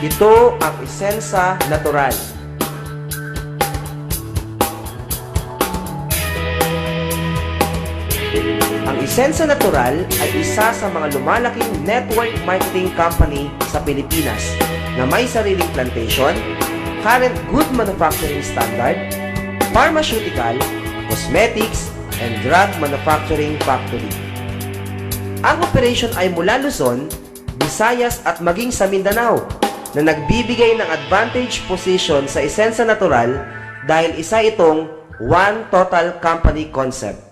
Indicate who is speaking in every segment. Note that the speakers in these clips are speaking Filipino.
Speaker 1: Ito ang Isensa Natural. Ang Isensa Natural ay isa sa mga lumalaking network marketing company sa Pilipinas na may sariling plantation, current good manufacturing standard, pharmaceutical, cosmetics, and drug manufacturing factory. Ang operation ay mula Luzon, Visayas at maging sa Mindanao na nagbibigay ng advantage position sa Isensa Natural dahil isa itong one total company concept.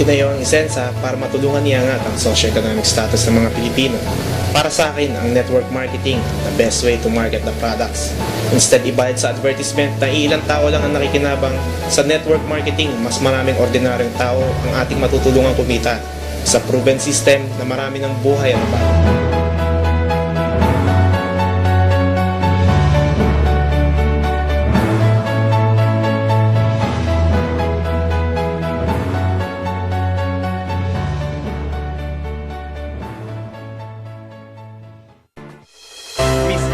Speaker 2: Tinayo ang Isensa para matulungan iangat ang socio-economic status ng mga Pilipino. Para sa akin, ang network marketing, the best way to market the products. Instead, ibayad sa advertisement na ilang tao lang ang nakikinabang, sa network marketing, mas maraming ordinaryong tao ang ating matutulungan kumita sa proven system na marami ng buhay ang bago.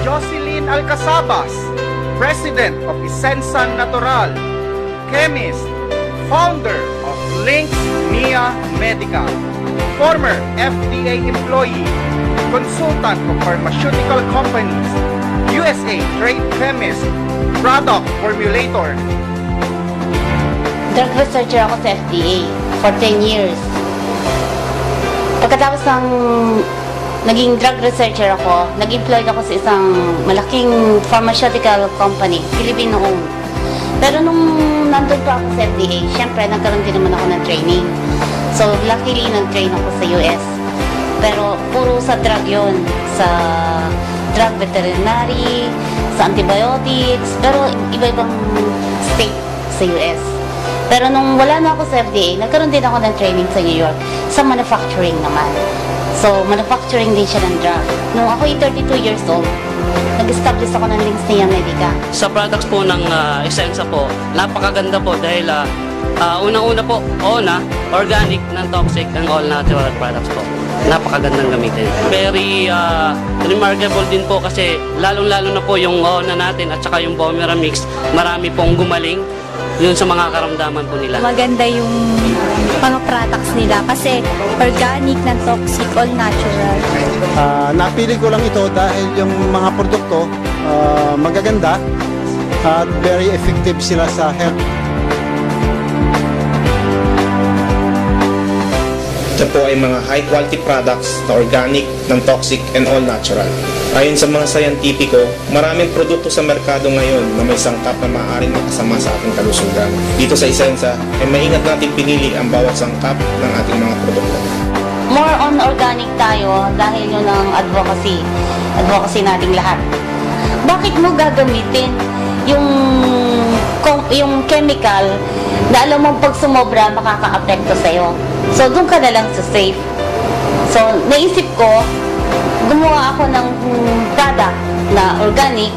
Speaker 3: Jocelyn Alcazabas, President of Isensa Natural, Chemist, Founder of Links Mia Medical, former FDA employee, Consultant of Pharmaceutical Companies, USA Trade Chemist, Product Formulator.
Speaker 4: Drug researcher ako sa FDA for 10 years. Pagkatapos ng naging drug researcher ako, nag-employed ako sa isang malaking pharmaceutical company, Filipino-owned. Pero nung nandun pa ako sa FDA, syempre nagkaroon din naman ako ng training. So luckily, nag-train ako sa US. Pero puro sa drug yun, sa drug veterinary, sa antibiotics, pero iba-ibang state sa US. Pero nung wala na ako sa FDA, nagkaroon din ako ng training sa New York, sa manufacturing naman. So, manufacturing din siya ng drug. Nung ako 32 years old, nag-establish ako ng Links Mia Medical.
Speaker 5: Sa products po ng Isensa po, napakaganda po dahil unang-una po, organic, non-toxic, and all-natural products po. Napakagandang gamitin. Very remarkable din po kasi lalong-lalo na po yung ONA natin at saka yung Bomera Mix, marami pong gumaling yun sa mga karamdaman po nila.
Speaker 6: Maganda yung mga products nila kasi organic, non-toxic, all natural.
Speaker 7: Napili ko lang ito dahil yung mga produkto magaganda at very effective sila sa health.
Speaker 2: Ito po ay mga high-quality products na organic, non-toxic, and all-natural. Ayon sa mga sayantipiko, maraming produkto sa merkado ngayon na may sangkap na maaaring makasama sa ating kalusugan. Dito sa Isensa, ay maingat natin pinili ang bawat sangkap ng ating mga produkto.
Speaker 4: More on organic tayo dahil yun ang advocacy nating lahat. Bakit mo gagamitin yung chemical na alam mo pag sumobra makaka-apekto sa'yo? So, doon ka na lang sa safe. So, naisip ko, gumawa ako ng product na organic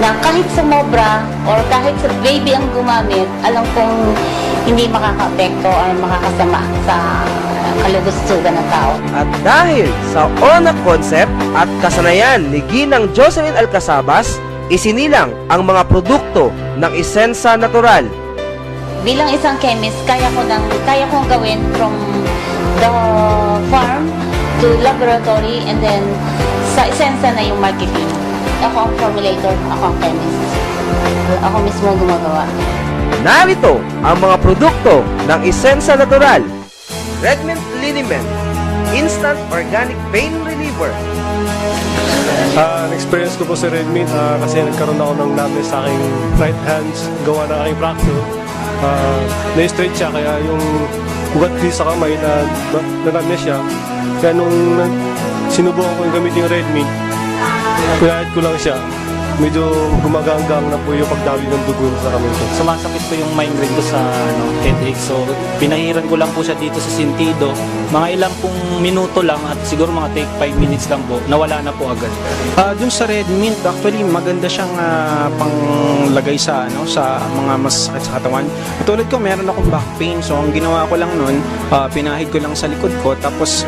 Speaker 4: na kahit sumobra or kahit sa baby ang gumamit, alam kong hindi makaka-apekto or makakasama sa kalugustugan ng tao.
Speaker 1: At dahil sa ONA concept at kasanayan ni Ginang Jocelyn Alcazabas, isinilang ang mga produkto ng Isensa Natural.
Speaker 4: Bilang isang chemist, kaya kong gawin from the farm to laboratory and then sa Isensa na yung marketing. Ako ang formulator, ako ang chemist. Ako mismo gumagawa.
Speaker 1: Narito ang mga produkto ng Isensa Natural. Red Mint Liniment, Instant Organic Pain Reliever.
Speaker 8: Experience ko po sa Red Mint kasi nagkaroon ako ng numbness sa aking right hands, gawa ng aking fracture. Na-straight siya, kaya yung ugat dito sa kamay na-numbness siya. Kaya nung sinubukan ko yung gamitin yung Red Mint, pinahit ko lang siya. Medyo gumaganggang na po yung pagdawi ng dugo sa kamay ko.
Speaker 9: Sumasakit po yung migraine ko sa headache. So, pinahiran ko lang po siya dito sa sentido. Mga ilang pong minuto lang at siguro mga take 5 minutes lang po. Nawala na po agad.
Speaker 10: Dun sa Red Mint, actually maganda siyang panglagay sa mga masakit sa katawan. Tulad ko, meron akong back pain. So, ang ginawa ko lang nun, pinahid ko lang sa likod ko. Tapos,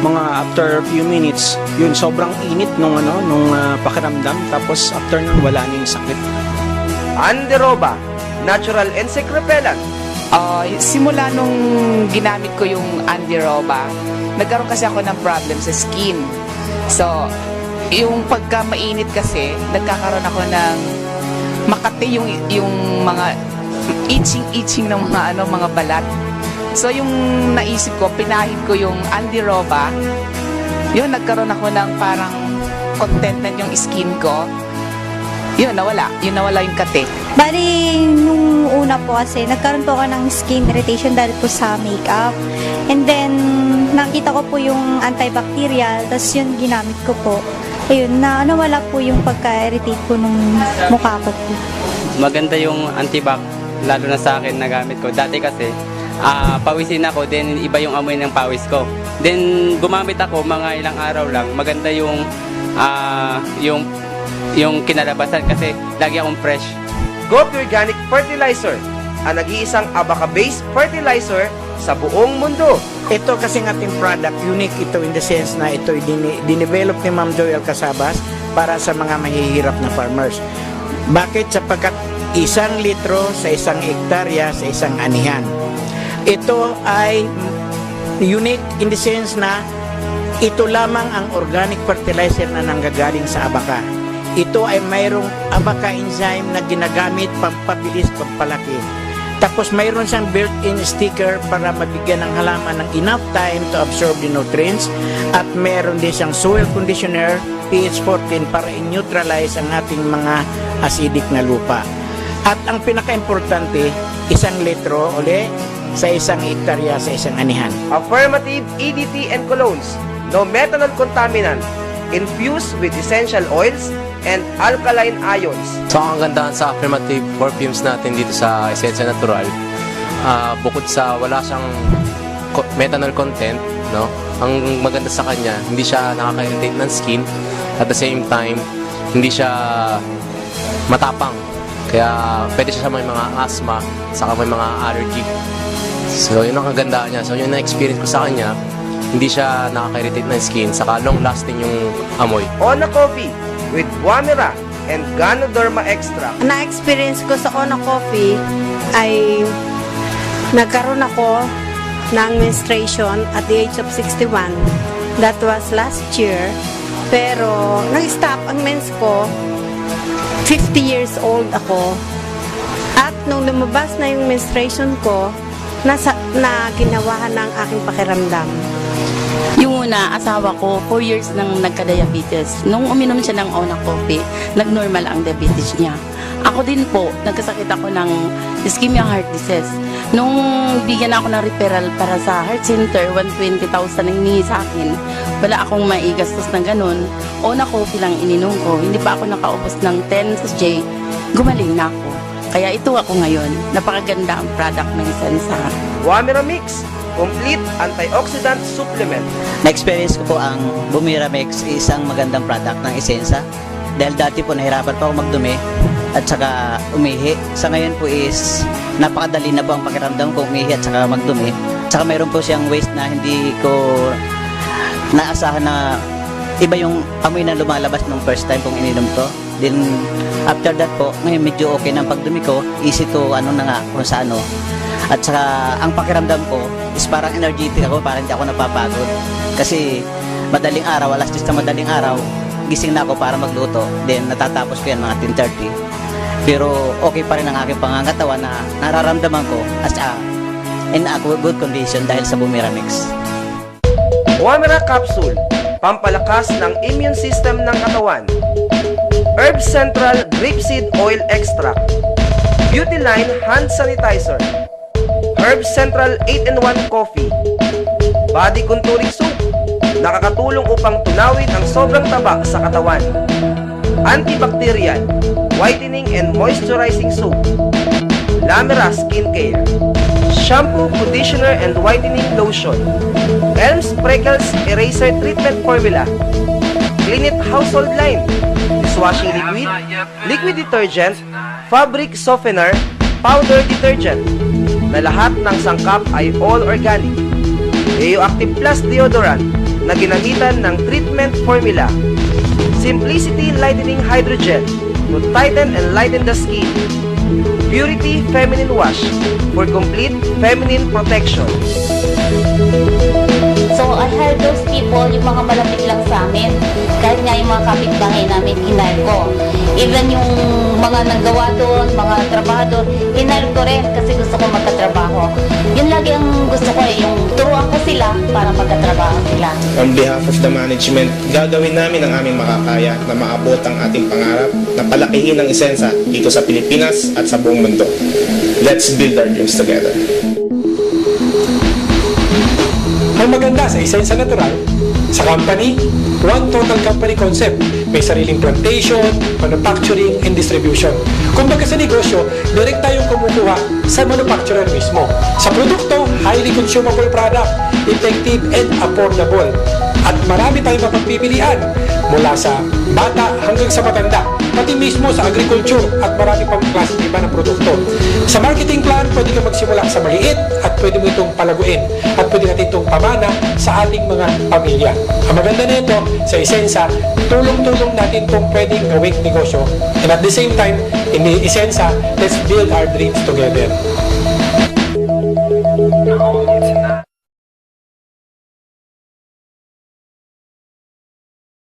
Speaker 10: mga after a few minutes, yun sobrang init nung pakiramdam, tapos after nun wala na yung sakit.
Speaker 1: Anderoba, natural insect repellent.
Speaker 11: Simula nung ginamit ko yung Anderoba, nagkaroon kasi ako ng problem sa skin. So, yung pagka mainit kasi, nagkakaroon ako ng makati yung mga itching ng mga balat. So, yung naisip ko, pinahid ko yung Anderoba. Yun, nagkaroon ako ng parang contentment yung skin ko. Yun, nawala. Yun, nawala yung kate.
Speaker 6: Bali, nung una po kasi, nagkaroon po ako ng skin irritation dahil po sa makeup. And then, nakita ko po yung antibacterial, tapos yun ginamit ko po. Ayun, nawala po yung pagka-irritate po nung mukha ko po.
Speaker 5: Maganda yung antibac, lalo na sa akin nagamit ko. Dati kasi, pawisin ako, then iba yung amoy ng pawis ko. Then gumamit ako mga ilang araw lang, maganda yung kinalabasan kasi lagi akong fresh.
Speaker 1: Gopi Organic Fertilizer, ang nag-iisang abaca-based fertilizer sa buong mundo.
Speaker 12: Ito kasi ng ating product, unique ito in the sense na ito dinevelop ni Ma'am Joy Alcasabas para sa mga mahihirap na farmers. Bakit? Sapagkat 1 litro sa 1 hektarya sa isang anihan. Ito ay unique in the sense na ito lamang ang organic fertilizer na nanggagaling sa abaca. Ito ay mayroong abaca enzyme na ginagamit pampabilis, pampalaki. Tapos mayroon siyang built-in sticker para mabigyan ng halaman ng enough time to absorb the nutrients, at mayroon din siyang soil conditioner pH 14 para i-neutralize ang ating mga acidic na lupa. At ang pinaka-importante, 1 litro uli sa 1 hektarya sa isang anihan.
Speaker 1: Affirmative EDT and colognes, no methanol contaminant, infused with essential oils and alkaline ions.
Speaker 13: So ang kagandahan sa affirmative perfumes natin dito sa Essensa Natural, bukod sa wala siyang methanol content, no? Ang maganda sa kanya, hindi siya nakaka-irritate ng skin, at the same time, hindi siya matapang. Kaya pwede siya sa may mga asthma, saka may mga allergy. So yun ang kagandahan niya. So yun na experience ko sa kanya, hindi siya nakaka-irritate ng skin, saka long lasting yung amoy.
Speaker 1: Ona Coffee with Guamera and Ganoderma Extract.
Speaker 14: Na-experience ko sa Ona Coffee ay nagkaroon ako ng menstruation at the age of 61. That was last year. Pero nag-stop ang mens ko, 50 years old ako. At nung lumabas na yung menstruation ko, na ginawahan ng aking pakiramdam.
Speaker 15: Yung una, asawa ko, 4 years nang nagka-diabetes. Nung uminom siya ng Ona Coffee, nag-normal ang diabetes niya. Ako din po, nagkasakit ako ng ischemia heart disease. Nung bigyan ako ng referral para sa heart center, 120,000 ang hinihingi sa akin. Wala akong maigastos ng ganun. Ona Coffee lang ininom ko. Hindi pa ako nakaubos ng 10 J. Gumaling na ako. Kaya ito ako ngayon. Napakaganda ang product ng Essensa.
Speaker 1: Guamera Mix, complete antioxidant supplement.
Speaker 16: Na-experience ko po ang Bumiramix, isang magandang product ng Essensa. Dahil dati po nahirapan pa ako magdumi at saka umihi. Sa ngayon po is napakadali na po ang pakiramdam ko umihi at saka magdumi. Saka mayroon po siyang waste na hindi ko naasahan na iba yung amoy na lumalabas nung first time kong ininom to. Then after that po, ngayon medyo okay na ang pagdumi ko, easy to kung sa ano. At saka ang pakiramdam ko is parang energetic ako, parang hindi ako napapagod. Kasi madaling araw, alas 10 na madaling araw, gising na ako para magluto. Then natatapos ko yan mga 10:30. Pero okay pa rin ang aking pangangatawan na nararamdaman ko as in a good condition dahil sa Bumiramix.
Speaker 1: Guamera Capsule, pampalakas ng immune system ng katawan. Herb Central Grapeseed Oil Extract, Beauty Line Hand Sanitizer, Herb Central 8-in-1 Coffee, Body Contouring Soap, nakakatulong upang tunawin ang sobrang taba sa katawan. Antibacterial, Whitening and Moisturizing Soap, Lamera Skincare, Shampoo, Conditioner and Whitening Lotion, Elms Freckles Eraser Treatment Formula, Clean It Household Line, Dishwashing Liquid, Liquid Detergent, Fabric Softener, Powder Detergent, na lahat ng sangkap ay all organic. Eoactive Plus Deodorant, na ginamitan ng treatment formula. Simplicity Lightening Hydrogel to tighten and lighten the skin. Purity Feminine Wash for complete feminine protection.
Speaker 4: So, I hired those people, yung mga malapit lang sa amin. Kahit nga yung mga kapitbahay namin, hinire ko. Even yung mga naggawa doon, mga trabahador, hinire ko rin kasi gusto ko magkatrabaho. Yun lagi ang gusto ko yung turuan ko sila para magkatrabaho sila.
Speaker 2: On behalf of the management, gagawin namin ang aming makakaya na maabot ang ating pangarap na palakihin ang Isensa dito sa Pilipinas at sa buong mundo. Let's build our dreams together.
Speaker 17: Ang maganda sa Isensa Natural, sa company, one total company concept. May sariling plantation, manufacturing, and distribution. Kumbaga sa negosyo, direct tayong kumukuha sa manufacturer mismo. Sa produkto, highly consumable product, effective and affordable. At marami tayong mapagpipilian mula sa bata hanggang sa matanda, pati mismo sa agriculture at marami pang klaseng iba ng produkto. Sa marketing plan, pwede kang magsimula sa maliit at pwede mo itong palaguin at pwede natin itong pamana sa ating mga pamilya. Ang maganda nito sa Isensa, tulong-tulong natin itong pwedeng gawing negosyo. And at the same time, in Isensa, let's build our dreams together.